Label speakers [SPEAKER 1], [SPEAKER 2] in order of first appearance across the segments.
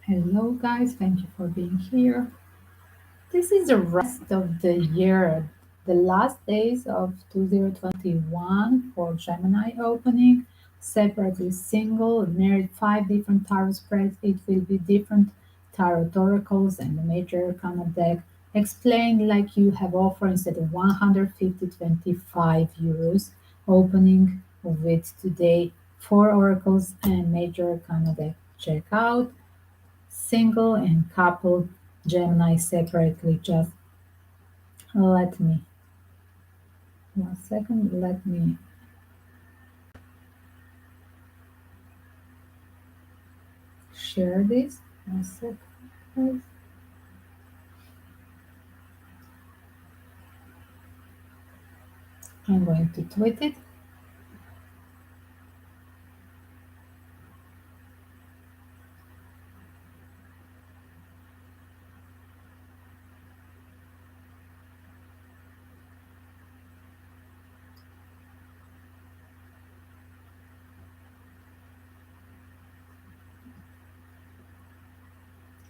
[SPEAKER 1] Hello, guys. Thank you for being here. This is the rest of the year, the last days of 2021 for Gemini opening, separately single, married, five different tarot spreads. It will be different tarot oracles and the major arcana deck explained like you have offer instead of 150 €25 opening with today four oracles and major arcana deck. Check out single and couple Gemini separately. Just let me 1 second. Let me share this. 1 second, guys. I'm going to tweet it.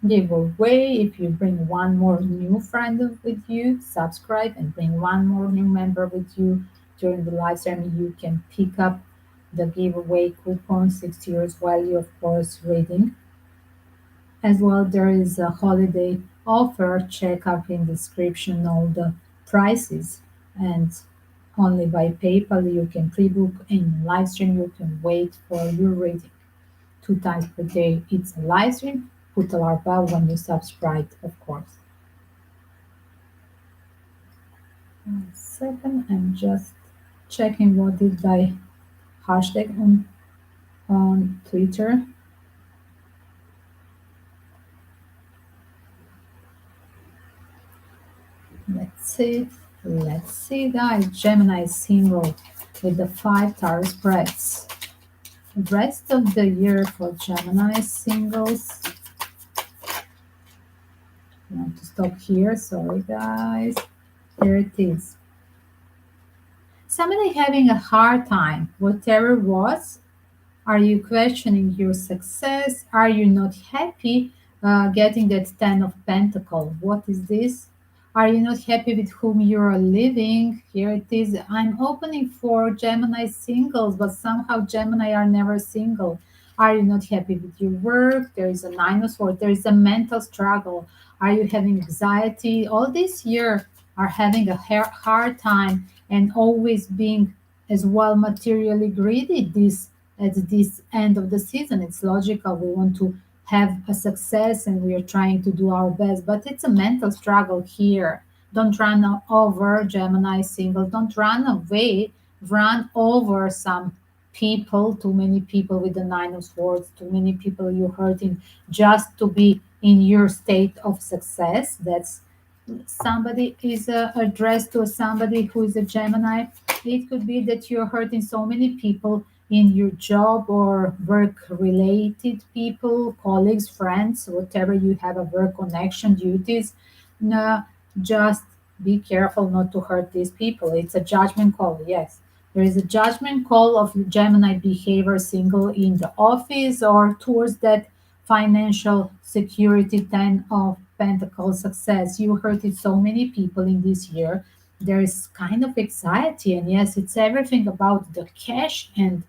[SPEAKER 1] Giveaway if you bring one more new friend with you, subscribe and bring one more new member with you during the live stream. You can pick up the giveaway coupon, 6 years value, of course, reading. As well, there is a holiday offer. Check up in description all the prices. And only by PayPal you can pre-book in live stream. You can wait for your reading 2 times per day. It's a live stream. Put a large bell when you subscribe, of course. 1 second. I'm just checking what did I hashtag on Twitter. Let's see. Let's see, guys. Gemini single with the five tarot spreads. Rest of the year for Gemini singles. I want to stop here. Sorry, guys. Here it is. Somebody having a hard time, whatever it was. Are you questioning your success? Are you not happy getting that Ten of Pentacles? What is this? Are you not happy with whom you are living? Here it is. I'm opening for Gemini singles, but somehow Gemini are never single. Are you not happy with your work? There is a Nine of Swords. There is a mental struggle. Are you having anxiety? All this year are having a hard time and always being as well materially greedy at this end of the season. It's logical. We want to have a success and we are trying to do our best, but it's a mental struggle here. Don't run over Gemini single. Don't run away. Run over some people, too many people with the Nine of Swords, too many people you're hurting just to be in your state of success. That's somebody is addressed to somebody who is a Gemini. It could be that you're hurting so many people in your job or work related people, colleagues, friends, whatever you have a work connection, duties. No, just be careful not to hurt these people. It's a judgment call, yes. There is a judgment call of Gemini behavior single in the office or towards that financial security, Ten of Pentacles success. You hurted so many people in this year. There is kind of anxiety, and yes, it's everything about the cash and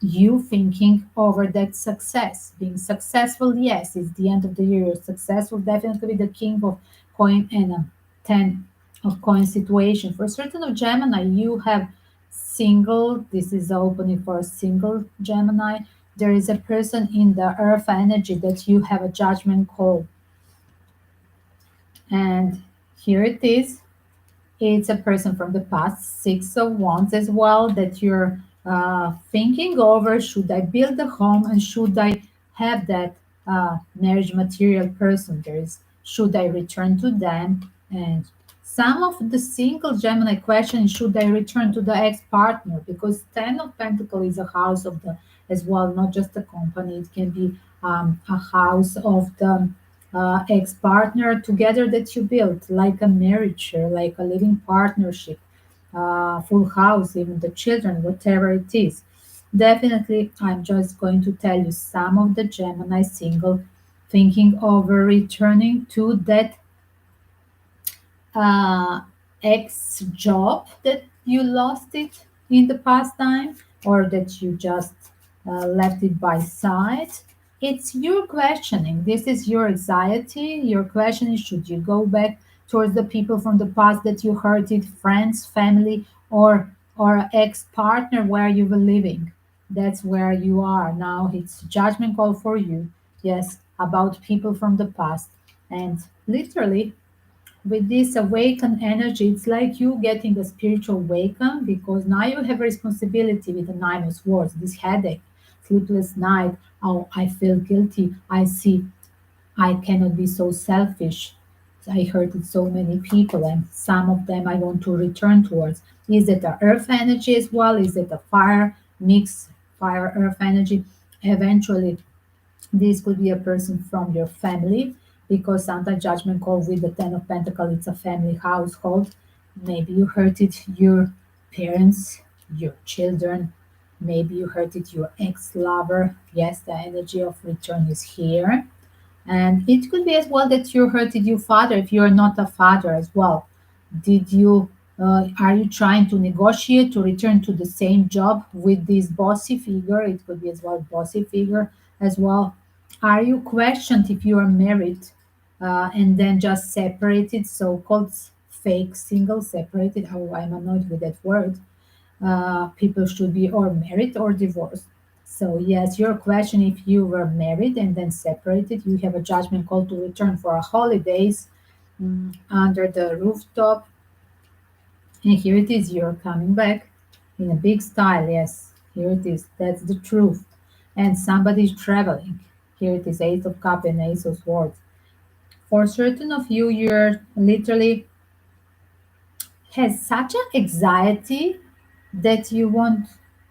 [SPEAKER 1] you thinking over that success. Being successful, yes, it's the end of the year. You're successful, definitely the king of coin and a 10 of coin situation. For certain of Gemini, you have single. This is opening for a single Gemini. There is a person in the earth energy that you have a judgment call. And here it is. It's a person from the past, Six of Wands as well, that you're thinking over. Should I build a home and should I have that marriage material person? Should I return to them? And some of the single Gemini question, should I return to the ex-partner? Because Ten of Pentacles is a house of the, as well, not just a company. It can be a house of the ex-partner together that you built, like a marriage, or like a living partnership, full house, even the children, whatever it is. Definitely, I'm just going to tell you some of the Gemini single thinking of returning to that uh, ex job that you lost it in the past time, or that you just left it by side. It's your questioning. This is your anxiety. Your questioning: should you go back towards the people from the past that you hurted, friends, family, or ex partner where you were living? That's where you are now. It's judgment call for you. Yes, about people from the past, and literally with this awakened energy, it's like you getting a spiritual awaken because now you have responsibility with the Nine of Swords, this headache, sleepless night. Oh, I feel guilty. I see I cannot be so selfish. I hurted so many people, and some of them I want to return towards. Is it a earth energy as well? Is it a fire mix, fire earth energy? Eventually, this could be a person from your family because sometimes judgment call with the Ten of Pentacles, it's a family household. Maybe you hurted your parents, your children, maybe you hurted your ex-lover. Yes, the energy of return is here. And it could be as well that you hurted your father if you are not a father as well. Did you are you trying to negotiate to return to the same job with this bossy figure? It could be as well bossy figure as well. Are you questioned if you are married and then just separated, so-called fake single separated? Oh, I'm annoyed with that word. People should be or married or divorced. So yes, your question: if you were married and then separated, you have a judgment call to return for a holidays under the rooftop. And here it is, you're coming back in a big style. Yes, here it is. That's the truth. And somebody's traveling. Here it is, Ace of Cup and Ace of Swords. For certain of you, you're literally has such an anxiety that you want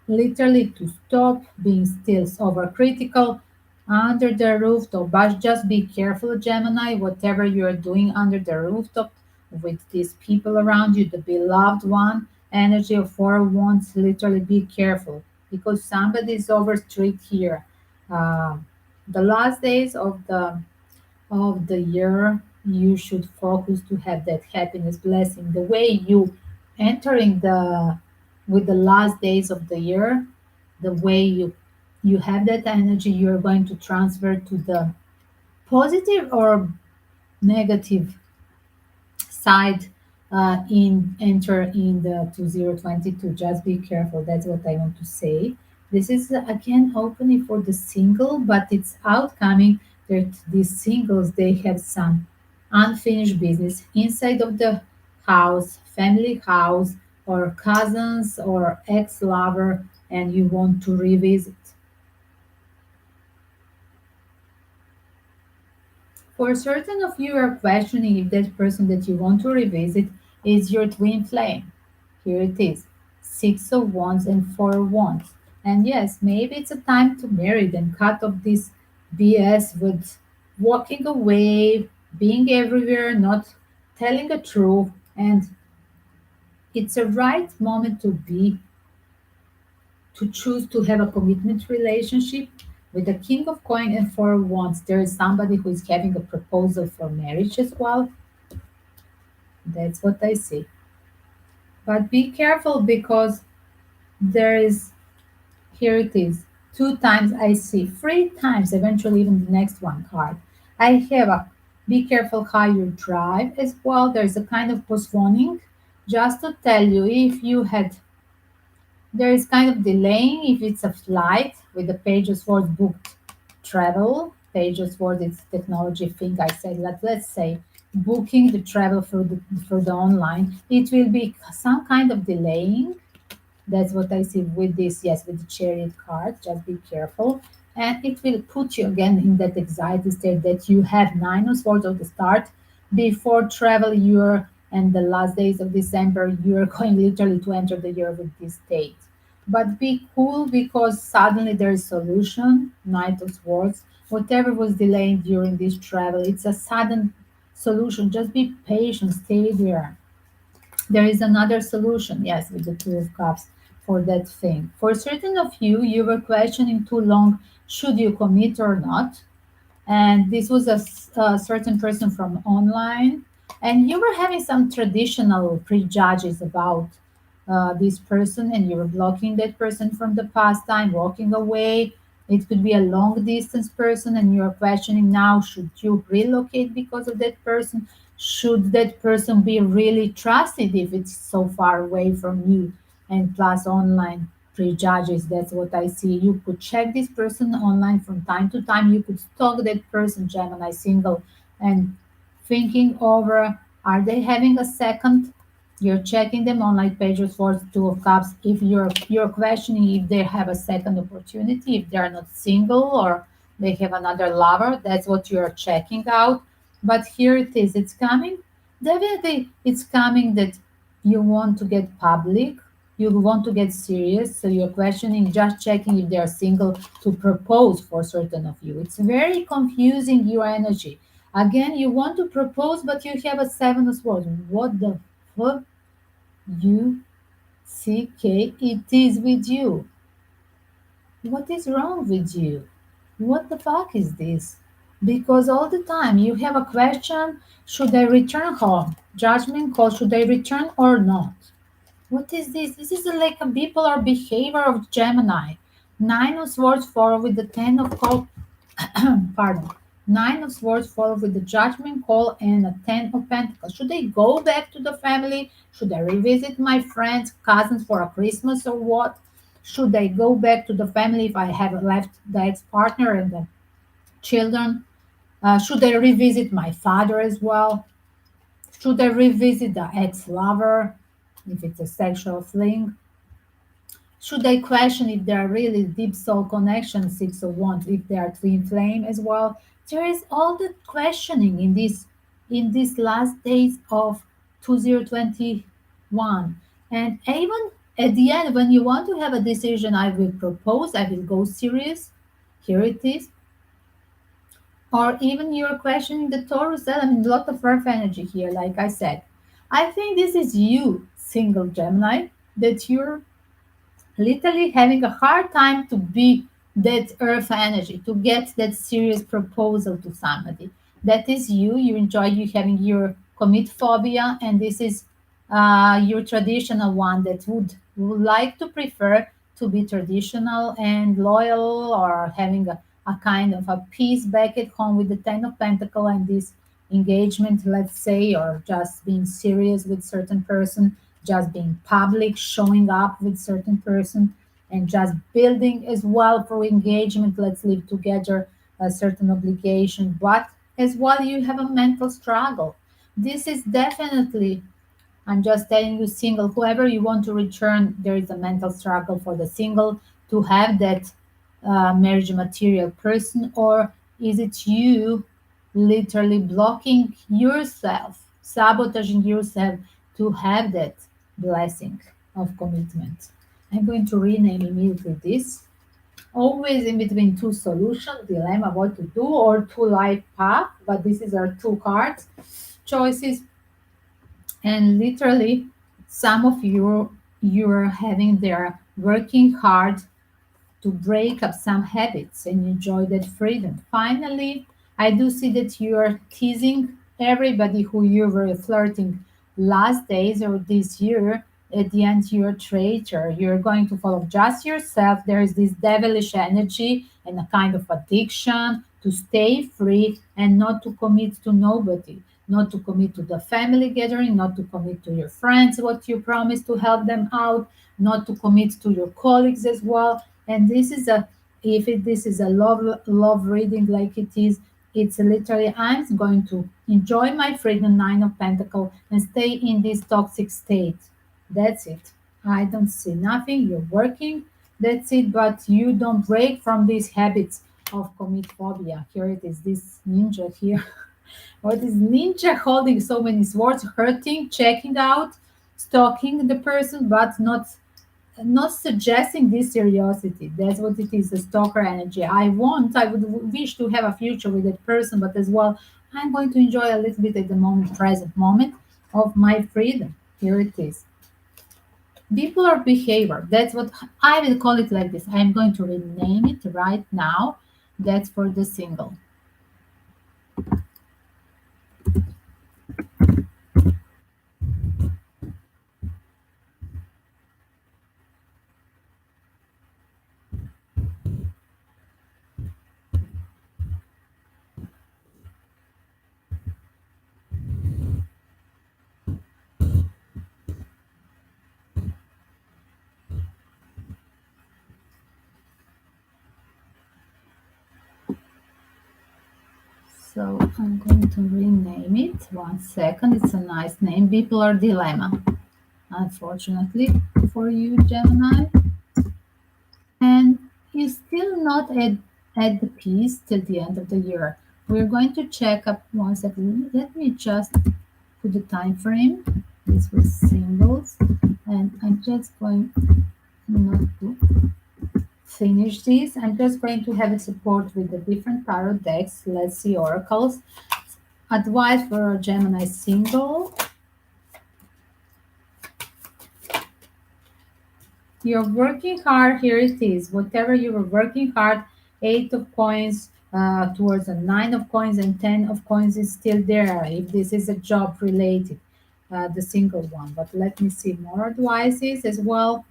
[SPEAKER 1] literally to stop being still overcritical under the rooftop. But just be careful, Gemini, whatever you're doing under the rooftop with these people around you, the beloved one, energy of four of wands, literally be careful because somebody is over strict here. Uh, the last days of the year, you should focus to have that happiness blessing. The way you entering the with the last days of the year, the way you have that energy, you're going to transfer to the positive or negative side in enter in the 2022. Just be careful. That's what I want to say. This is again opening for the single, but it's outcoming that these singles they have some unfinished business inside of the house, family house, or cousins or ex-lover, and you want to revisit. For certain of you are questioning if that person that you want to revisit is your twin flame. Here it is, Six of Wands and Four of Wands. And yes, maybe it's a time to marry and cut off this BS with walking away, being everywhere, not telling the truth. And it's a right moment to choose to have a commitment relationship with the King of Coin and Four of Wands. There is somebody who is having a proposal for marriage as well. That's what I see. But be careful because there is, here it is, two times I see, three times, eventually even the next one card. I have a be careful how you drive as well. There's a kind of postponing just to tell you if you had there is kind of delaying if it's a flight with the Page of Swords booked travel. Page of Swords is technology thing I said. Let's say booking the travel for the online. It will be some kind of delaying. That's what I see with this. Yes, with the Chariot card. Just be careful. And it will put you again in that anxiety state that you have Nine of Swords at the start. Before travel, you're and the last days of December, you're going literally to enter the year with this state. But be cool because suddenly there is solution. Knight of Swords. Whatever was delayed during this travel, it's a sudden solution. Just be patient. Stay there. There is another solution, yes, with the Two of Cups for that thing. For certain of you, you were questioning too long, should you commit or not? and this was a certain person from online, and you were having some traditional prejudges about this person, and you were blocking that person from the past time, walking away. It could be a long distance person, and you're questioning now, should you relocate because of that person? Should that person be really trusted if it's so far away from you? And plus online prejudges, that's what I see. You could check this person online from time to time. You could stalk that person, Gemini single, and thinking over, are they having a second? You're checking them online pages for two of cups. If you're questioning if they have a second opportunity, if they're not single or they have another lover, that's what you're checking out. But here it is, it's coming. Definitely it's coming that you want to get public, you want to get serious, so you're questioning, just checking if they're single to propose for certain of you. It's very confusing your energy. Again, you want to propose, but you have a seven of swords. What the fuck? You CK, it is with you. What is wrong with you? What the fuck is this? Because all the time you have a question, should I return home? Judgment call, should I return or not? What is this? This is like a bipolar behavior of Gemini. Nine of Swords follow with the Ten of Cups. Pardon. Nine of Swords followed with the Judgment Call and a Ten of Pentacles. Should I go back to the family? Should I revisit my friends, cousins for a Christmas or what? Should I go back to the family if I have left the ex-partner and the children? Should I revisit my father as well? Should I revisit the ex-lover if it's a sexual fling? Should I question if they are really deep soul connection, six of wands, if they are twin flame as well? There is all the questioning in these last days of 2021. And even at the end, when you want to have a decision, I will propose, I will go serious. Here it is. Or even you're questioning the Taurus element, a lot of earth energy here, like I said. I think this is you, single Gemini, that you're literally having a hard time to be that earth energy, to get that serious proposal to somebody. That is you. You enjoy you having your commit phobia, and this is your traditional one that would like to prefer to be traditional and loyal, or having a kind of a peace back at home with the Ten of Pentacle and this engagement, let's say, or just being serious with certain person, just being public, showing up with certain person, and just building as well for engagement. Let's live together, a certain obligation, but as well you have a mental struggle. This is definitely, I'm just telling you, single, whoever you want to return, there is a mental struggle for the single to have that marriage material person, or is it you literally blocking yourself, sabotaging yourself to have that blessing of commitment? I'm going to rename immediately this. Always in between two solutions, dilemma, what to do, or two life path, but this is our two cards choices. And literally some of you're having their working hard to break up some habits and enjoy that freedom. Finally, I do see that you are teasing everybody who you were flirting last days or this year. At the end, you're a traitor. You're going to follow just yourself. There is this devilish energy and a kind of addiction to stay free and not to commit to nobody, not to commit to the family gathering, not to commit to your friends, what you promised to help them out, not to commit to your colleagues as well. And this is a, if this is a love reading like it is, it's literally, I'm going to enjoy my freedom, Nine of Pentacle, and stay in this toxic state. That's it. I don't see nothing. You're working. That's it. But you don't break from these habits of commit phobia. Here it is, this ninja here. What is ninja holding so many swords, hurting, checking out, stalking the person, but not suggesting this curiosity. That's what it is, the stalker energy. I would wish to have a future with that person, but as well, I'm going to enjoy a little bit at the moment, present moment of my freedom. Here it is. Bipolar behavior. That's what I will call it like this. I'm going to rename it right now. That's for the single. So I'm going to rename it. One second. It's a nice name. Bipolar Dilemma. Unfortunately for you, Gemini. And you're still not at the peace till the end of the year. We're going to check up one second. Let me just put the time frame. This was singles. And I'm just going not to finish this. I'm just going to have a support with the different tarot decks. Let's see oracles. Advice for a Gemini single. You're working hard. Here it is. Whatever you were working hard, eight of coins towards a nine of coins and 10 of coins is still there. If this is a job related, the single one. But let me see more advices as well.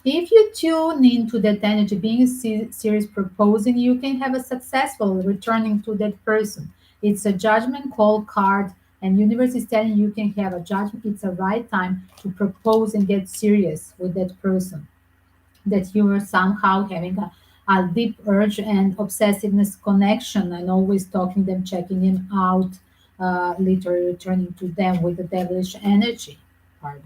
[SPEAKER 1] If you tune into that energy, being serious, proposing, you can have a successful returning to that person. It's a judgment call card, and universe is telling you can have a judgment. It's a right time to propose and get serious with that person that you are somehow having a deep urge and obsessiveness connection and always talking them, checking him out, literally returning to them with the devilish energy. Pardon.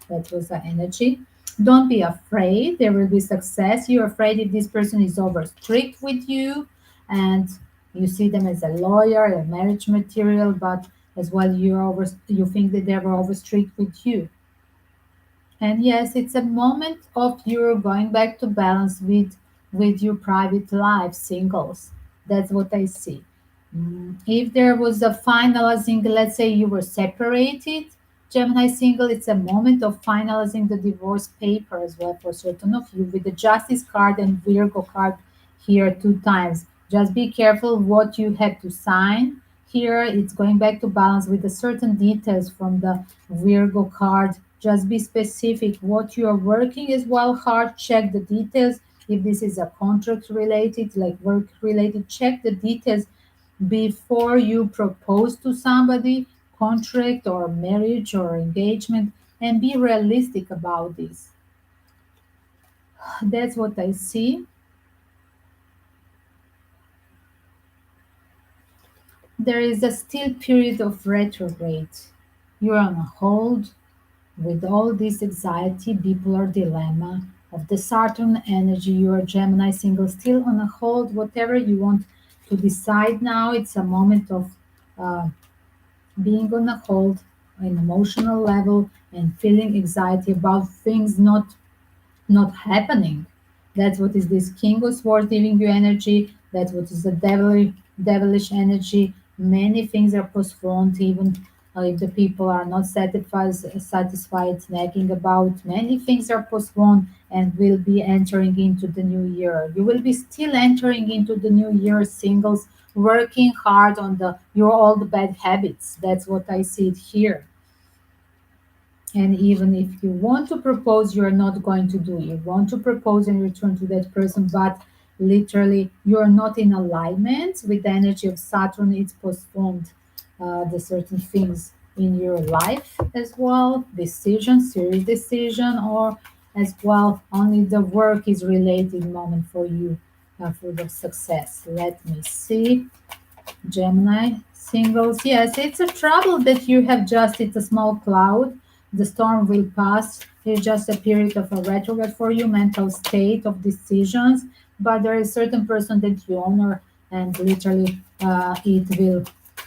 [SPEAKER 1] That was the energy. Don't be afraid. There will be success. You're afraid if this person is over strict with you and you see them as a lawyer, a marriage material, but as well you think that they were over strict with you. And yes, it's a moment of you going back to balance with your private life, singles. That's what I see. If there was a finalizing, let's say you were separated, Gemini single, it's a moment of finalizing the divorce paper as well for certain of you with the Justice card and Virgo card here two times. Just be careful what you have to sign. Here it's going back to balance with the certain details from the Virgo card. Just be specific what you are working as well hard. Check the details. If this is a contract related, like work related, check the details before you propose to somebody, contract or marriage or engagement, and be realistic about this. That's what I see. There is a still period of retrograde. You're on a hold with all this anxiety, bipolar dilemma of the Saturn energy. You're a Gemini single, still on a hold. Whatever you want to decide now, it's a moment of uh, being on a hold, an emotional level, and feeling anxiety about things not happening. That's what is this King of Swords giving you energy. That's what is the devilish energy. Many things are postponed, even if the people are not satisfied, nagging about. Many things are postponed and will be entering into the new year. You will be still entering into the new year, singles, working hard on your old bad habits. That's what I see it here. And even if you want to propose, you're not going to do. You want to propose and return to that person, but literally you're not in alignment with the energy of Saturn. It's postponed the certain things in your life as well, decision, serious decision, or as well only the work is related moment for you for the success. Let me see. Gemini singles. Yes, it's a trouble that you have just, it's a small cloud. The storm will pass. It's just a period of a retrograde for you, mental state of decisions. But there is certain person that you honor and literally it will,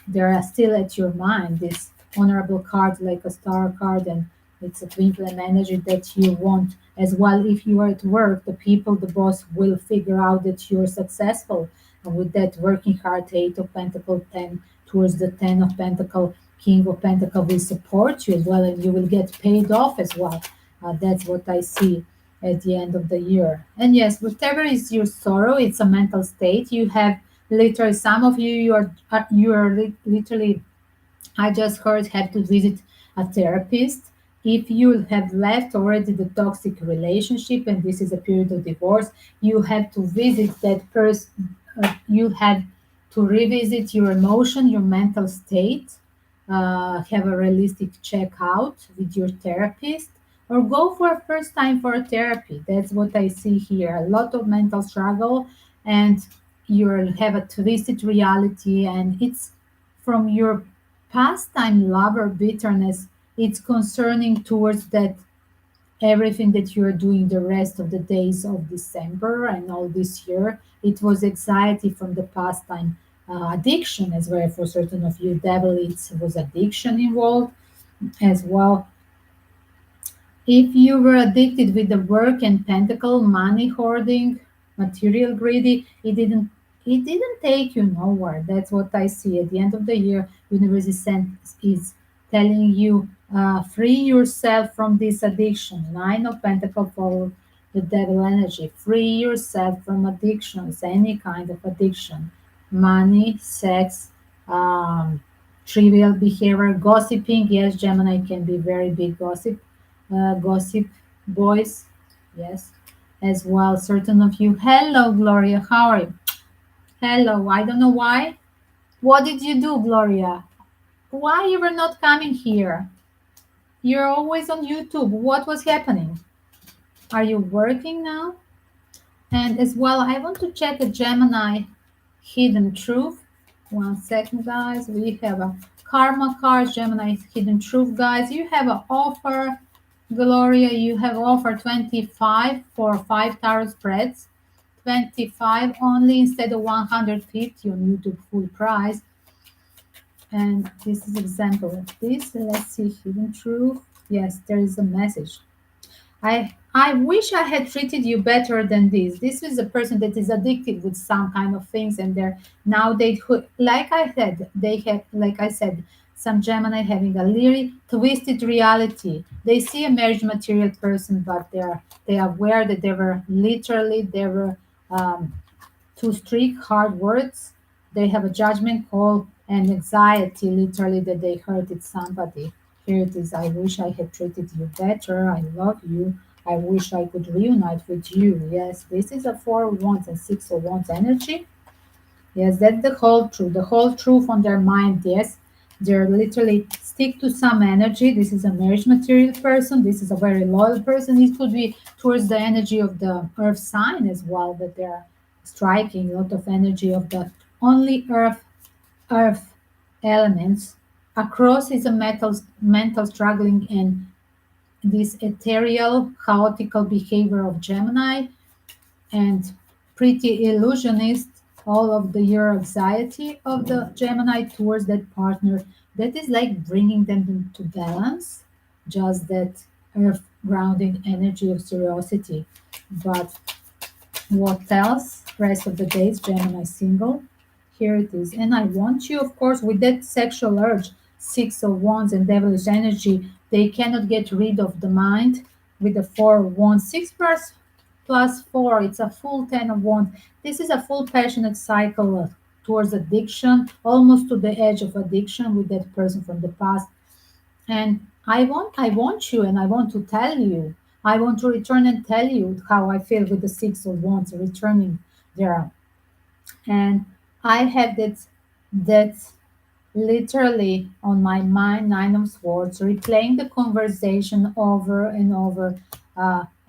[SPEAKER 1] they are still at your mind. This honorable card like a star card and it's a Twinflame energy that you want as well. If you are at work, the people, the boss will figure out that you're successful with that working hard. Eight of Pentacle, 10 towards the 10 of Pentacle, King of Pentacle will support you as well, and you will get paid off as well. That's what I see at the end of the year. And yes, whatever is your sorrow, it's a mental state. You have Literally, some of you, you are literally, I just heard, have to visit a therapist. If you have left already the toxic relationship and this is a period of divorce, you have to visit that person. You have to revisit your emotion, your mental state, have a realistic checkout with your therapist, or go for a first time for a therapy. That's what I see here. A lot of mental struggle, and you have a twisted reality, and it's from your pastime lover bitterness. It's concerning towards that everything that you're doing the rest of the days of December and all this year. It was anxiety from the pastime, addiction as well. For certain of you, devil, it was addiction involved as well. If you were addicted with the work and pentacle, money hoarding, material greedy, it didn't take you nowhere. That's what I see. At the end of the year, Universe is telling you, free yourself from this addiction. Nine of Pentacle for the devil energy. Free yourself from addictions, any kind of addiction. Money, sex, um, trivial behavior, gossiping. Yes, Gemini can be very big gossip boys. Yes, as well. Certain of you. Hello, Gloria. How are you? Hello. I don't know why. What did you do, Gloria? Why you were not coming here? You're always on YouTube. What was happening? Are you working now? And as well, I want to check a Gemini hidden truth. One second, guys. We have a karma card, Gemini hidden truth, guys. You have an offer, Gloria. You have offer 25 for 5 tarot spreads. 25 only instead of 150 on YouTube full price. And this is example of this. Let's see, hidden truth. Yes, there is a message. I wish I had treated you better than this. This is a person that is addicted with some kind of things, and they're now like I said, they have, like I said, some Gemini having a really twisted reality. They see a marriage material person, but they are aware that they were um, too strict, hard words. They have a judgment call and anxiety, literally, that they hurted somebody. Here it is. I wish I had treated you better. I love you. I wish I could reunite with you. Yes, this is a Four of Wands and Six of Wands energy. Yes, that's the whole truth. The whole truth on their mind. Yes, they're literally stick to some energy. This is a marriage material person. This is a very loyal person. It could be towards the energy of the earth sign as well, that they're striking a lot of energy of the only earth elements. Across is a mental struggling and this ethereal, chaotical behavior of Gemini, and pretty illusionist, all of the your anxiety of the Gemini towards that partner that is like bringing them into balance, just that earth grounding energy of curiosity. But what else? Rest of the days, Gemini single. Here it is. And I want you, of course, with that sexual urge, Six of Wands and devilish energy, they cannot get rid of the mind with the Four of Wands. Six plus four, it's a full 10 of Wands. This is a full passionate cycle towards addiction, almost to the edge of addiction with that person from the past. And I want you, and I want to tell you, I want to return and tell you how I feel with the Six of Wands returning there. And I have that literally on my mind, Nine of Swords, replaying the conversation over and over.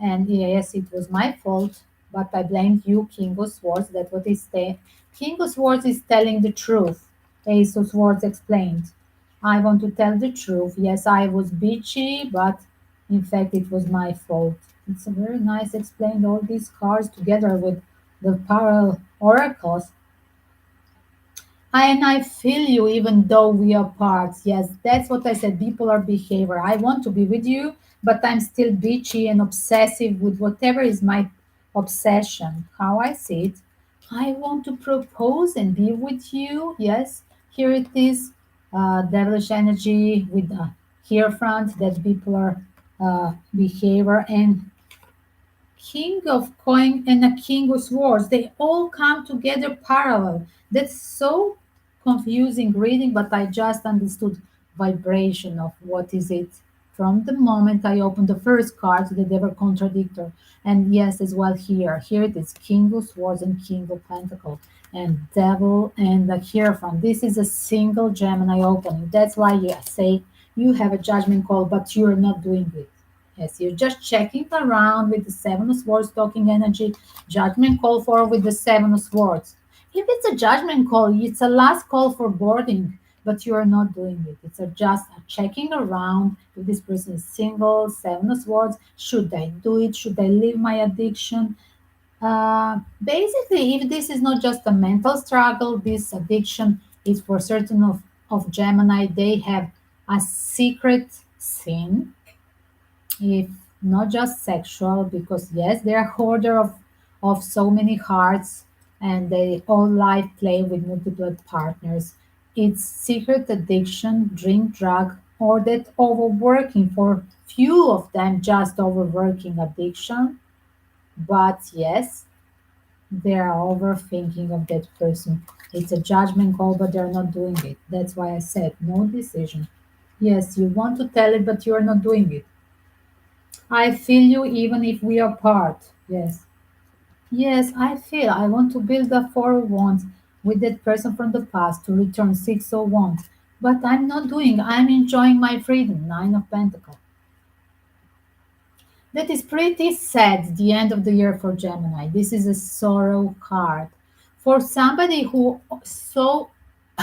[SPEAKER 1] And yes, it was my fault, but I blamed you, King of Swords. That's what he's saying. King of Swords is telling the truth. Ace of Swords explained. I want to tell the truth. Yes, I was bitchy, but in fact, it was my fault. It's a very nice explained all these cards together with the parallel oracles. And I feel you even though we are parts. Yes, that's what I said. Bipolar behavior. I want to be with you, but I'm still bitchy and obsessive with whatever is my obsession. How I see it. I want to propose and be with you. Yes, here it is. Devilish energy with the here front, that bipolar behavior. And King of coin and a king of swords. They all come together parallel. That's so confusing reading, but I just understood vibration of what is it from the moment I opened the first card. They were contradictory. And yes, as well here. Here it is King of Swords and King of Pentacles and Devil and the Hierophant. This is a single Gemini opening. That's why you say you have a judgment call, but you're not doing it. Yes, you're just checking around with the Seven of Swords talking energy, judgment call for with the Seven of Swords. If it's a judgment call, it's a last call for boarding, but you are not doing it. It's just a checking around if this person is single, Seven of Swords. Should I do it? Should I leave my addiction? Basically, if this is not just a mental struggle, this addiction is for certain of Gemini, they have a secret sin, if not just sexual, because yes, they're a hoarder of so many hearts and they all life play with multiple partners. It's secret addiction, drink, drug, or that overworking. For few of them, just overworking addiction. But yes, they're overthinking of that person. It's a judgment call, but they're not doing it. That's why I said no decision. Yes, you want to tell it, but you're not doing it. I feel you even if we are apart. Yes. Yes, I feel I want to build a four of wands with that person from the past to return six of wands. But I'm not doing, I'm enjoying my freedom. Nine of Pentacles. That is pretty sad, the end of the year for Gemini. This is a sorrow card. For somebody who so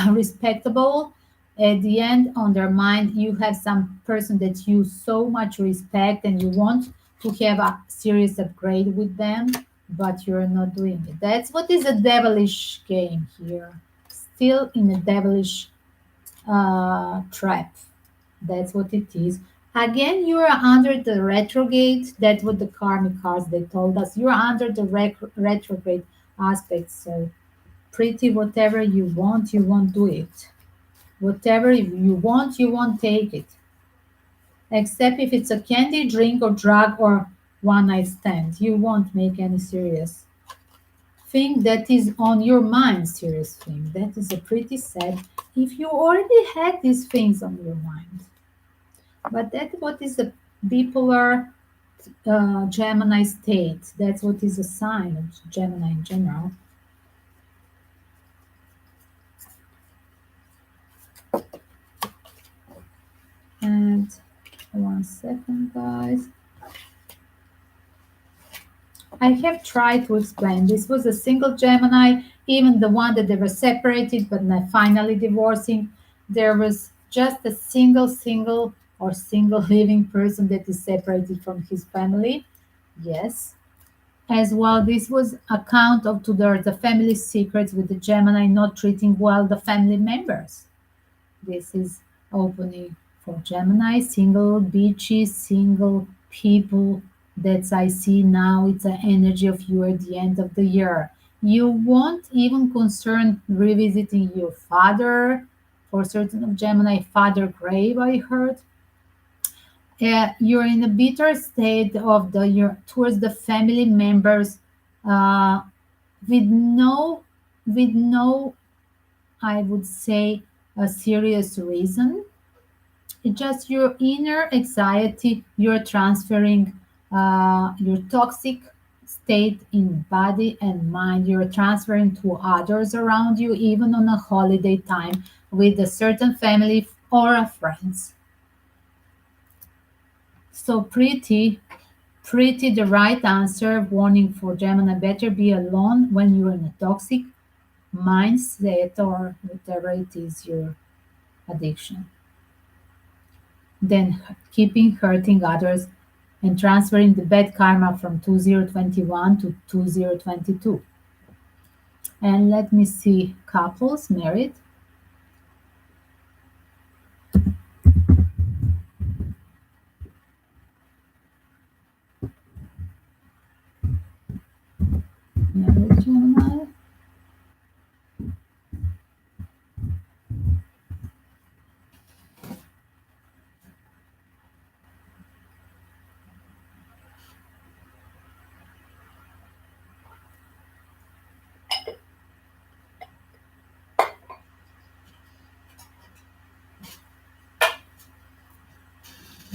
[SPEAKER 1] respectable, at the end on their mind, you have some person that you so much respect and you want to have a serious upgrade with them, but you're not doing it. That's what is a devilish game here. Still in a devilish trap. That's what it is. Again, you are under the retrograde. That's what the karmic cards they told us. You're under the retrograde aspect. So pretty whatever you won't do it. Whatever you won't take it. Except if it's a candy, drink, or drug, or one night stand. You won't make any serious thing that is on your mind, serious thing. That is a pretty sad if you already had these things on your mind. But that's what is the bipolar Gemini state. That's what is a sign of Gemini in general. And one second, guys. I have tried to explain. This was a single Gemini, even the one that they were separated but not finally divorcing. There was just a single or single living person that is separated from his family. Yes. As well, this was account of to the family secrets with the Gemini not treating well the family members. This is opening for Gemini, single beaches, single people. That's I see now. It's an energy of you at the end of the year. You won't even concern revisiting your father. For certain of Gemini, father grave, I heard. You're in a bitter state of the year towards the family members, uh, with no, I would say, a serious reason. It's just your inner anxiety. You're transferring your toxic state in body and mind. You're transferring to others around you, even on a holiday time with a certain family or a friends. So pretty the right answer. Warning for Gemini: better be alone when you're in a toxic mindset or whatever it is your addiction than keeping hurting others and transferring the bad karma from 2021 to 2022. And let me see, couples, married, married Gemini.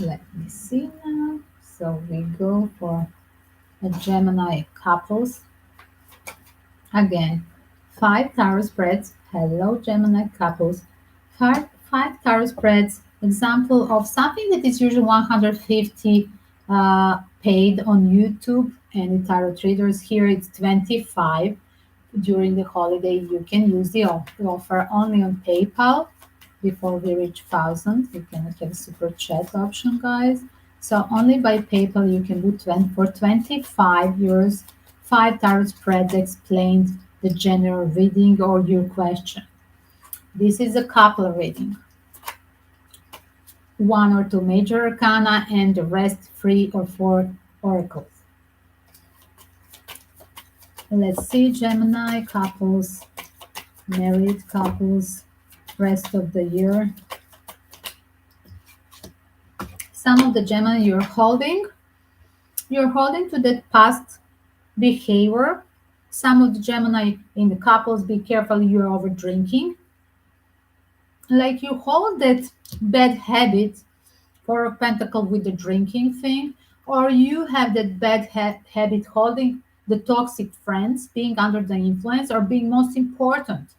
[SPEAKER 1] Let me see now. So we go for a Gemini couples. Again, five tarot spreads. Hello, Gemini couples. Five tarot spreads. Example of something that is usually 150 paid on YouTube. And the tarot traders here it's 25. During the holiday, you can use the offer only on PayPal. Before we reach 1,000, you cannot have super chat option, guys. So only by PayPal you can do 20, for 25 euros, five tarot spreads explained the general reading or your question. This is a couple reading. One or two major arcana and the rest three or four oracles. Let's see Gemini couples, married couples, rest of the year. Some of the Gemini you're holding to that past behavior. Some of the Gemini in the couples, be careful you're over drinking. Like you hold that bad habit for a pentacle with the drinking thing, or you have that bad habit holding the toxic friends, being under the influence, or being most important.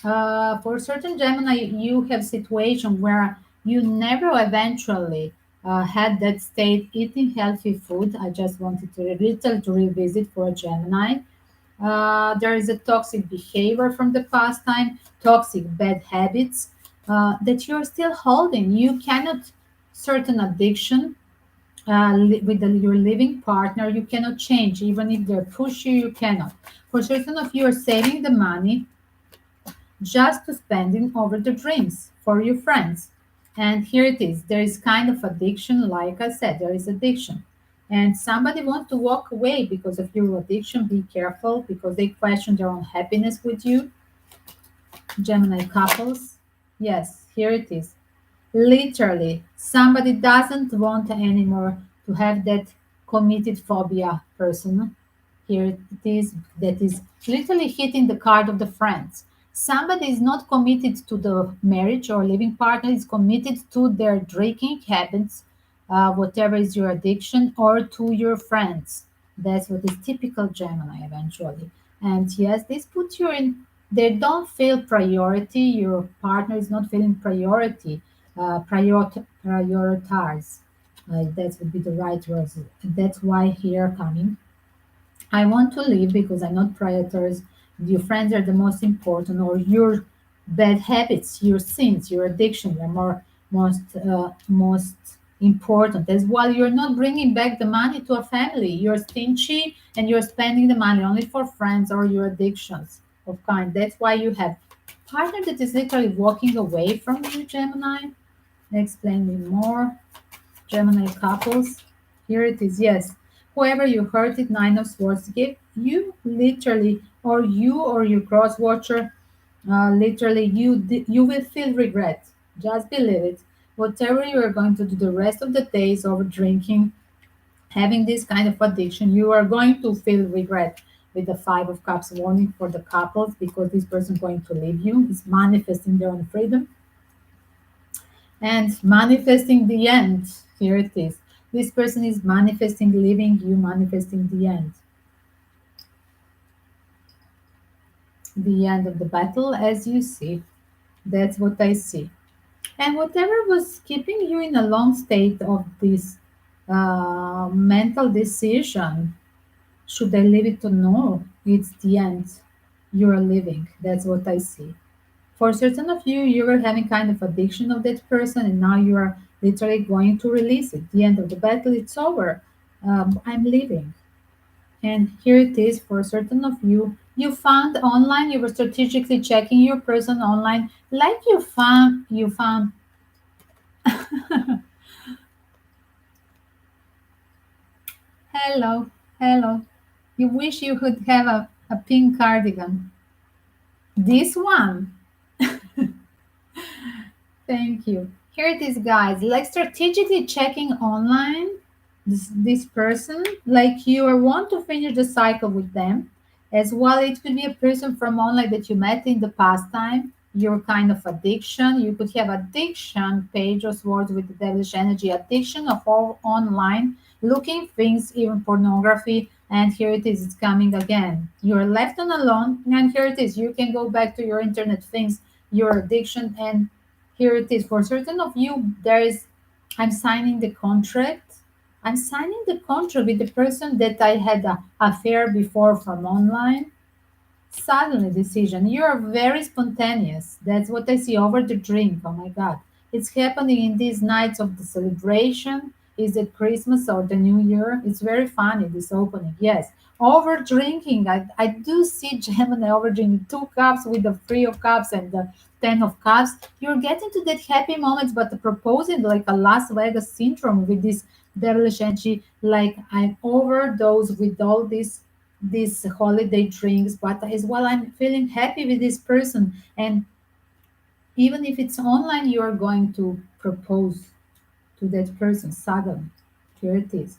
[SPEAKER 1] For certain Gemini, you have situation where you never eventually had that state eating healthy food. I just wanted to a little to revisit for a Gemini. There is a toxic behavior from the past time, toxic bad habits that you're still holding. You cannot certain addiction with your living partner. You cannot change even if they push you. You cannot. For certain of you are saving the money just to spending over the drinks for your friends. And here it is. There is kind of addiction. Like I said, there is addiction. And somebody wants to walk away because of your addiction. Be careful because they question their own happiness with you. Gemini couples. Yes, here it is. Literally, somebody doesn't want anymore to have that committed phobia person. Here it is, that is literally hitting the card of the friends. Somebody is not committed to the marriage or living partner, is committed to their drinking habits, whatever is your addiction, or to your friends. That's what is typical Gemini eventually. And yes, this puts you in, they don't feel priority. Your partner is not feeling priority, prioritize. That would be the right words. That's why here coming I want to leave because I'm not predators. Your friends are the most important, or your bad habits, your sins, your addiction are most important. As well, you're not bringing back the money to a family. You're stingy and you're spending the money only for friends or your addictions of kind. That's why you have partner that is literally walking away from you, Gemini. Explain me more. Gemini couples. Here it is. Yes. Whoever you hurt it, Nine of Swords give you literally, or you or your cross watcher, literally you will feel regret. Just believe it. Whatever you are going to do the rest of the days over drinking, having this kind of addiction, you are going to feel regret with the Five of Cups warning for the couples because this person is going to leave you. Is manifesting their own freedom and manifesting the end. Here it is. This person is manifesting leaving you, manifesting the end of the battle, as you see. That's what I see. And whatever was keeping you in a long state of this mental decision, should I leave it or no? It's the end. You are living. That's what I see. For certain of you, you were having kind of addiction of that person, and now you are literally going to release it. The end of the battle, it's over. I'm leaving. And here it is for certain of you. You found online, you were strategically checking your person online, like you found hello, hello. You wish you could have a pink cardigan. This one. Thank you. Here it is, guys. Like strategically checking online this person, like you want to finish the cycle with them. As well, it could be a person from online that you met in the past time. your kind of addiction. You could have addiction, page of swords with the devilish energy, addiction of all online, looking things, even pornography. And here it is, it's coming again. You're left on alone, and here it is. You can go back to your internet things, your addiction, and here it is. For certain of you, there is, I'm signing the contract. I'm signing the contract with the person that I had a affair before from online. Suddenly decision. You're very spontaneous. That's what I see over the drink. Oh my God. It's happening in these nights of the celebration. Is it Christmas or the New Year? It's very funny, this opening. Yes. Over drinking. I do see Gemini over drinking 2 cups with the 3 of cups and the 10 of cups. You're getting to that happy moment, but proposing like a Las Vegas syndrome with this devilish energy, like I overdose with all these holiday drinks, but as well I'm feeling happy with this person. And even if it's online, you are going to propose to that person suddenly. Here it is.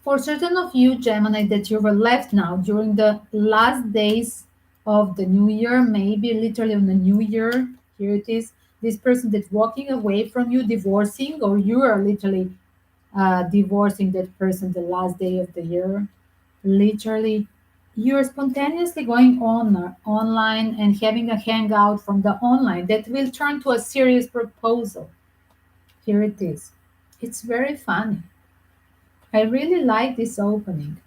[SPEAKER 1] For certain of you, Gemini, that you were left now during the last days of the new year, maybe literally on the new year, here it is. This person that's walking away from you, divorcing, or you are literally divorcing that person the last day of the year. Literally, you're spontaneously going on online and having a hangout from the online that will turn to a serious proposal. Here it is. It's very funny. I really like this opening.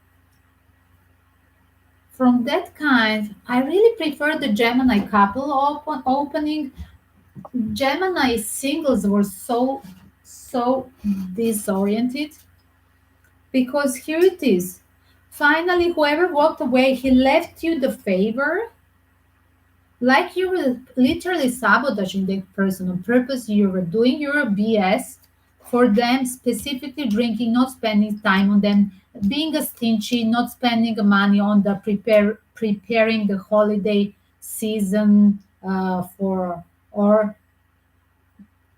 [SPEAKER 1] From that kind, I really prefer the Gemini couple opening. Gemini singles were so disoriented because here it is. Finally, whoever walked away, he left you the favor. Like you were literally sabotaging the person on purpose. You were doing your BS for them, specifically drinking, not spending time on them, being a stingy, not spending money on the preparing the holiday season for or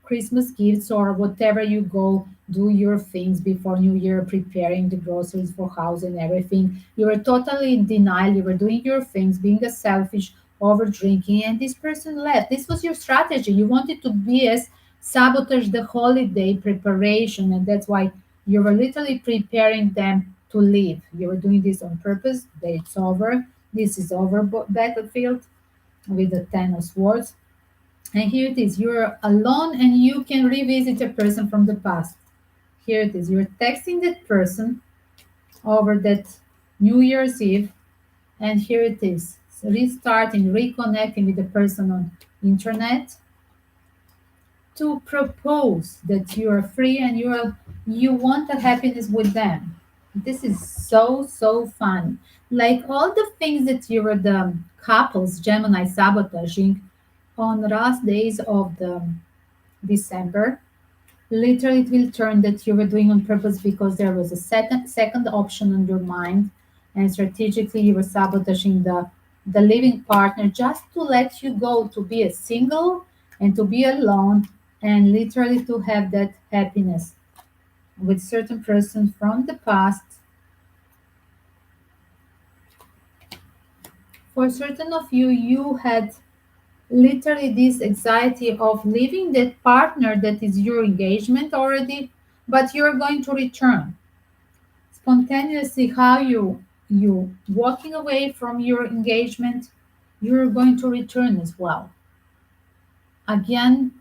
[SPEAKER 1] Christmas gifts or whatever you go do your things before New Year, preparing the groceries for house and everything. You were totally in denial. You were doing your things, being a selfish, over drinking, and this person left. This was your strategy. You wanted to be as sabotage the holiday preparation, and that's why you were literally preparing them to leave. You were doing this on purpose. It's over. This is over battlefield with the Ten of Swords. And here it is, you're alone and you can revisit a person from the past. Here it is, you're texting that person over that New Year's Eve, and here it is, restarting, reconnecting with the person on internet to propose that you are free and you want a happiness with them. This is so fun. Like all the things that you were the couples Gemini sabotaging on the last days of the December. Literally, it will turn that you were doing on purpose because there was a second option on your mind, and strategically you were sabotaging the living partner just to let you go to be a single and to be alone and literally to have that happiness with certain person from the past. For certain of you, you had literally this anxiety of leaving that partner that is your engagement already, but you're going to return spontaneously. How you walking away from your engagement, you're going to return as well. Again,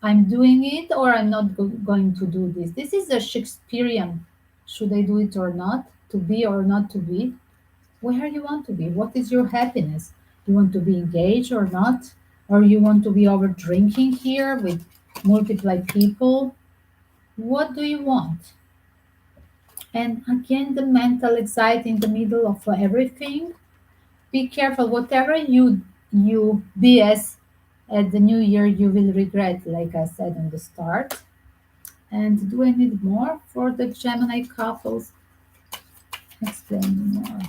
[SPEAKER 1] I'm doing it or I'm not going to do this. This is a Shakespearean, should I do it or not, to be or not to be. Where you want to be, what is your happiness? You want to be engaged or not, or you want to be over drinking here with multiply people? What do you want? And again, the mental anxiety in the middle of everything. Be careful, whatever you BS at the new year, you will regret, like I said in the start. And do I need more for the Gemini couples? Explain more.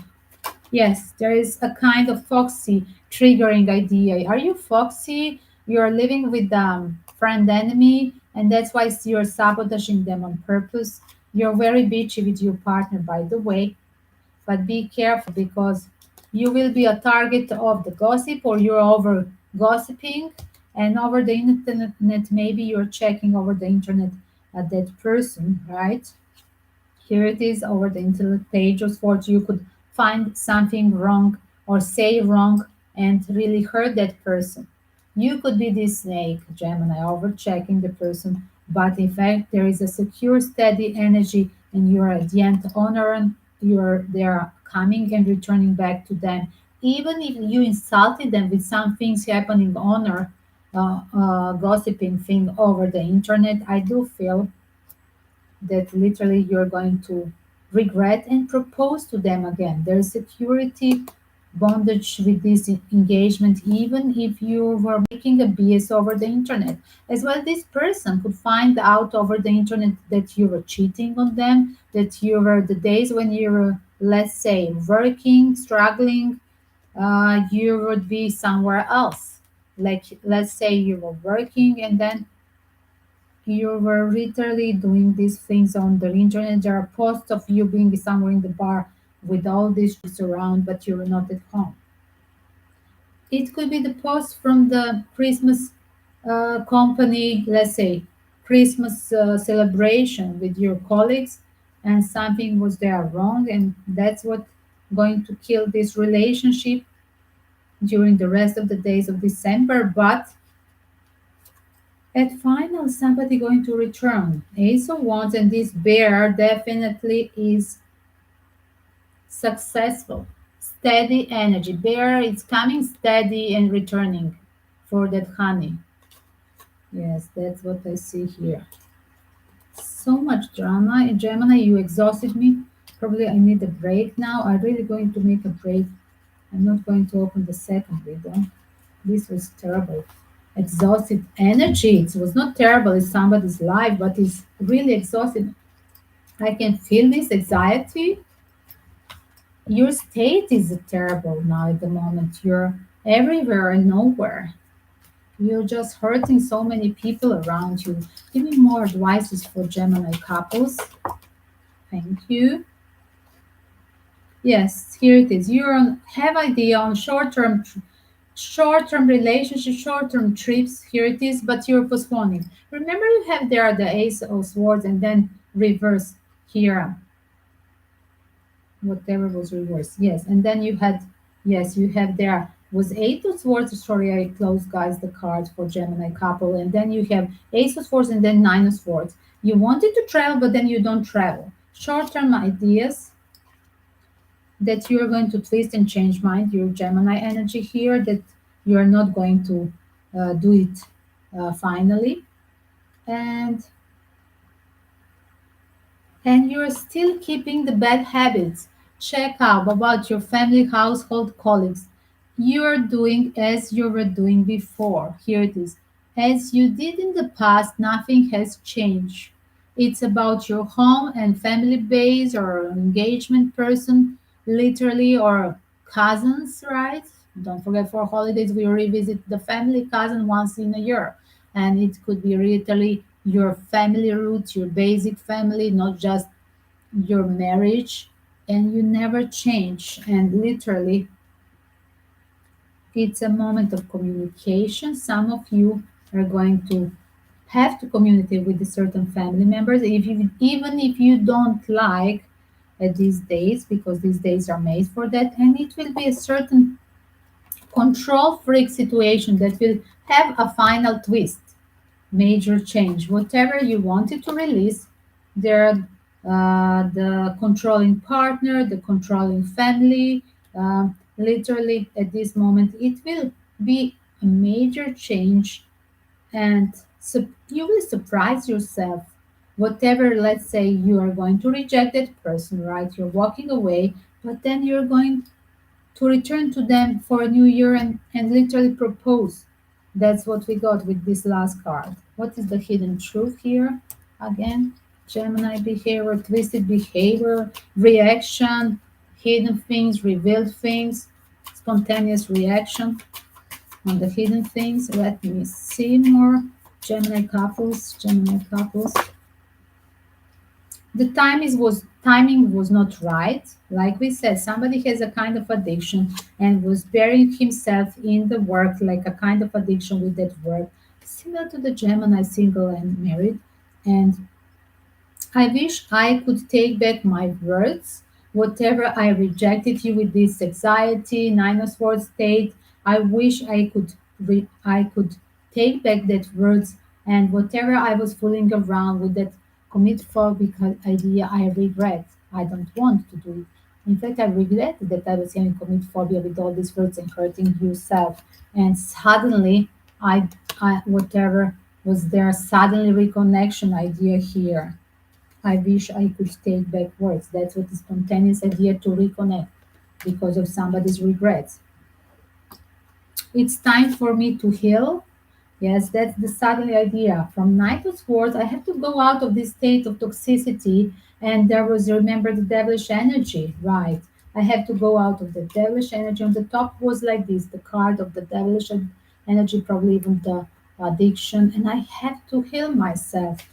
[SPEAKER 1] Yes, there is a kind of foxy triggering idea. Are you foxy? You're living with friend enemy, and that's why you're sabotaging them on purpose. You're very bitchy with your partner, by the way, but be careful because You will be a target of the gossip, or you're over gossiping. And over the internet, maybe you're checking over the internet at that person, right? Here it is over the internet page of sports. You could find something wrong or say wrong and really hurt that person. You could be this snake, Gemini, over checking the person, but in fact there is a secure, steady energy, and you are at the end honoring you're they are coming and returning back to them. Even if you insulted them with some things happening on or gossiping thing over the internet, I do feel that literally you're going to regret and propose to them again. There's security bondage with this engagement, even if you were making a BS over the internet. As well, this person could find out over the internet that you were cheating on them, that you were the days when you were, let's say, working, struggling, you would be somewhere else. Like, let's say you were working and then you were literally doing these things on the internet. There are posts of you being somewhere in the bar with all these chicks around, but you were not at home. It could be the post from the Christmas company, let's say, Christmas celebration with your colleagues, and something was there wrong, and that's what going to kill this relationship during the rest of the days of December. But at final, somebody going to return. Ace of Wands, and this bear definitely is successful. Steady energy. Bear is coming steady and returning for that honey. Yes, that's what I see here. So much drama. And Gemini, you exhausted me. Probably I need a break now. I'm really going to make a break. I'm not going to open the second window. This was terrible. Exhausted energy. It was not terrible in somebody's life, but it's really exhausted. I can feel this anxiety. Your state is terrible now at the moment. You're everywhere and nowhere. You're just hurting so many people around you. Give me more advices for Gemini couples. Thank you. Yes, here it is. You have idea on short-term relationship, short-term trips. Here it is, but you're postponing. Remember, you have there the Ace of Swords and then reverse here, whatever was reversed. Yes, and then you had, yes, you have there was Eight of Swords. Sorry, I closed, guys, the cards for Gemini couple, and then you have Ace of Swords and then Nine of Swords. You wanted to travel, but then you don't travel. Short-term ideas that you're going to twist and change mind. Your Gemini energy here, that you're not going to do it finally, and you're still keeping the bad habits. Check out about your family, household, colleagues. You're doing as you were doing before. Here it is. As you did in the past, nothing has changed. It's about your home and family base or engagement person, literally, or cousins, right? Don't forget for holidays, we revisit the family cousin once in a year. And it could be literally your family roots, your basic family, not just your marriage. And you never change. And literally, it's a moment of communication. Some of you are going to have to communicate with the certain family members, even if you don't like these days, because these days are made for that, and it will be a certain control freak situation that will have a final twist, major change. Whatever you wanted to release, there, the controlling partner, the controlling family, literally at this moment, it will be a major change, and you will surprise yourself. Whatever, let's say you are going to reject that person, right? You're walking away, but then you're going to return to them for a new year and literally propose. That's what we got with this last card. What is the hidden truth here? Again, Gemini behavior, twisted behavior, reaction, hidden things, revealed things, spontaneous reaction on the hidden things. Let me see more. Gemini couples, Gemini couples. The timing was not right. Like we said, somebody has a kind of addiction and was burying himself in the work, like a kind of addiction with that work, similar to the Gemini single and married. And I wish I could take back my words. Whatever I rejected you with this anxiety, nine of swords state, I wish I could take back that words, and whatever I was fooling around with that commit phobic idea, I regret. I don't want to do it. In fact, I regret that I was having commit phobia with all these words and hurting yourself. And suddenly, whatever was there, suddenly reconnection idea here. I wish I could take back words. That's what the spontaneous idea to reconnect because of somebody's regrets. It's time for me to heal. Yes, that's the sudden idea. From Knight of Swords, I have to go out of this state of toxicity. And there was, remember, the devilish energy, right? I have to go out of the devilish energy. On the top was like this, the card of the devilish energy, probably even the addiction. And I have to heal myself.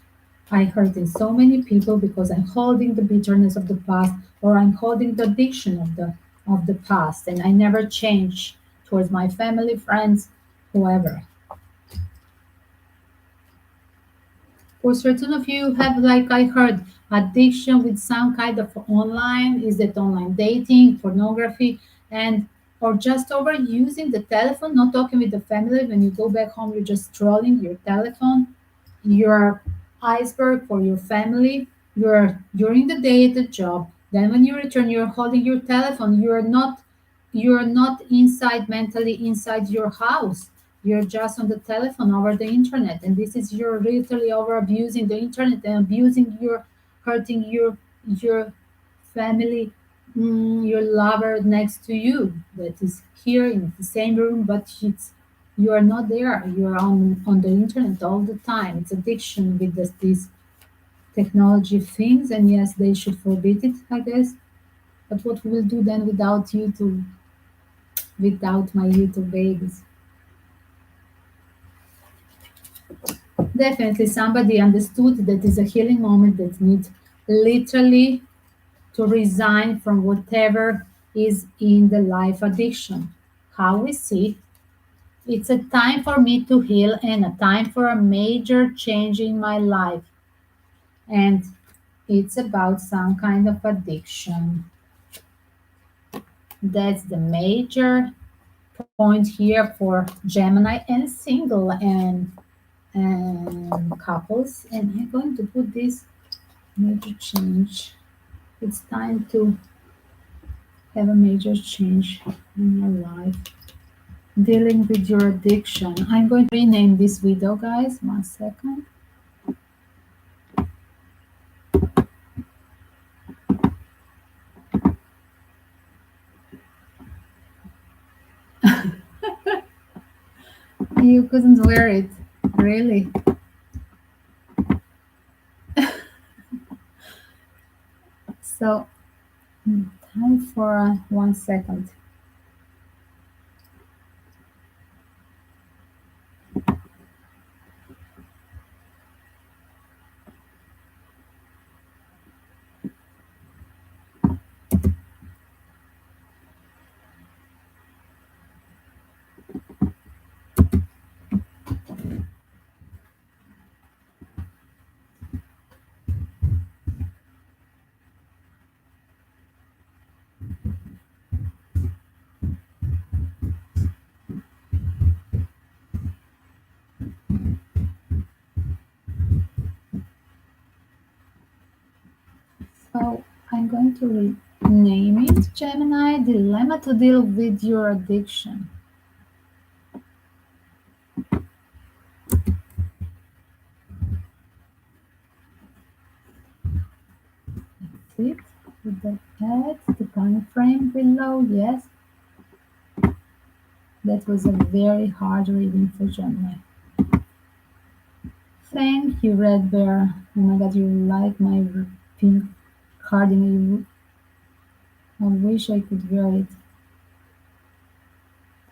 [SPEAKER 1] I hurting so many people because I'm holding the bitterness of the past or I'm holding the addiction of the past and I never change towards my family, friends, whoever. For certain of you have, like I heard, addiction with some kind of online, is it online dating, pornography, and or just overusing the telephone, not talking with the family. When you go back home, you're just scrolling your telephone, your iceberg for your family. You're during the day at the job. Then when you return, you're holding your telephone. You're not inside mentally inside your house. You're just on the telephone over the internet. And this is you're literally over abusing the internet and abusing your hurting your family, your lover next to you that is here in the same room, but you are not there. You're on the internet all the time. It's addiction with these technology things, and yes, they should forbid it, I guess. But what we will do then without YouTube, without my YouTube babies? Definitely, somebody understood that is a healing moment that needs literally to resign from whatever is in the life addiction. How we see it's a time for me to heal and a time for a major change in my life. And it's about some kind of addiction. That's the major point here for Gemini and single and couples. And I'm going to put this major change. It's time to have a major change in your life. Dealing with your addiction. I'm going to rename this video, guys. 1 second. You couldn't wear it, really. So, time for 1 second. So, I'm going to rename it Gemini Dilemma to Deal with Your Addiction. Click with the add the time frame below. Yes, that was a very hard reading for Gemini. Thank you, Red Bear. Oh my god, you like my pink cardigan. I wish I could wear it.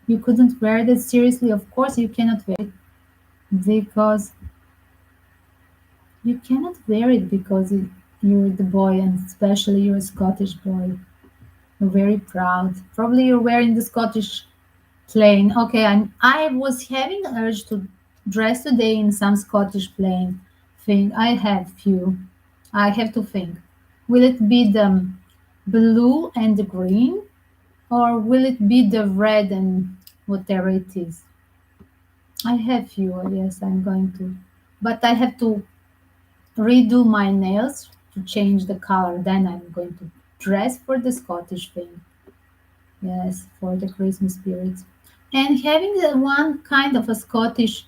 [SPEAKER 1] You couldn't wear that? Seriously? Of course you cannot wear it because you cannot wear it because You're the boy, and especially you're a Scottish boy. You're very proud. Probably you're wearing the Scottish plain. Okay, I was having an urge to dress today in some Scottish plain thing. I have few. I have to think. Will it be the blue and the green, or will it be the red and whatever it is? I have few. Yes, I'm going to, but I have to redo my nails to change the color. Then I'm going to dress for the Scottish thing. Yes, for the Christmas spirit. And having the one kind of a Scottish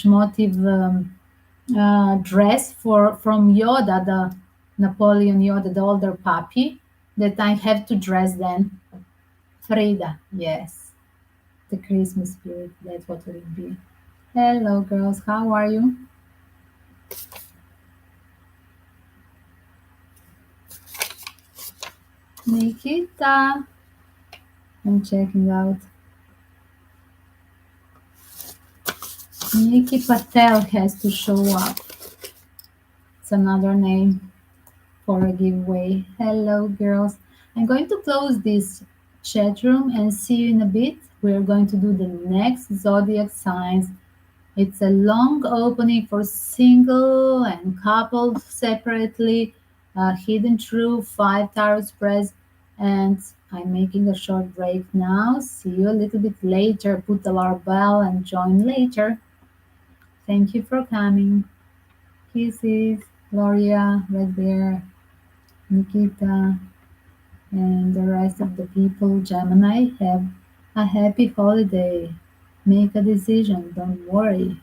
[SPEAKER 1] motive dress for from Yoda, the Napoleon Yoda, the older puppy, that I have to dress then. Frida, yes, the Christmas spirit. That's what it will be. Hello, girls. How are you? Nikita. I'm checking out. Nikki Patel has to show up. It's another name for a giveaway. Hello, girls. I'm going to close this chat room and see you in a bit. We're going to do the next zodiac signs. It's a long opening for single and couples separately, hidden through 5 tarot spreads. And I'm making a short break now. See you a little bit later. Put the alarm bell and join later. Thank you for coming. Kisses, Gloria, right there, Nikita, and the rest of the people. Gemini, have a happy holiday. Make a decision. Don't worry.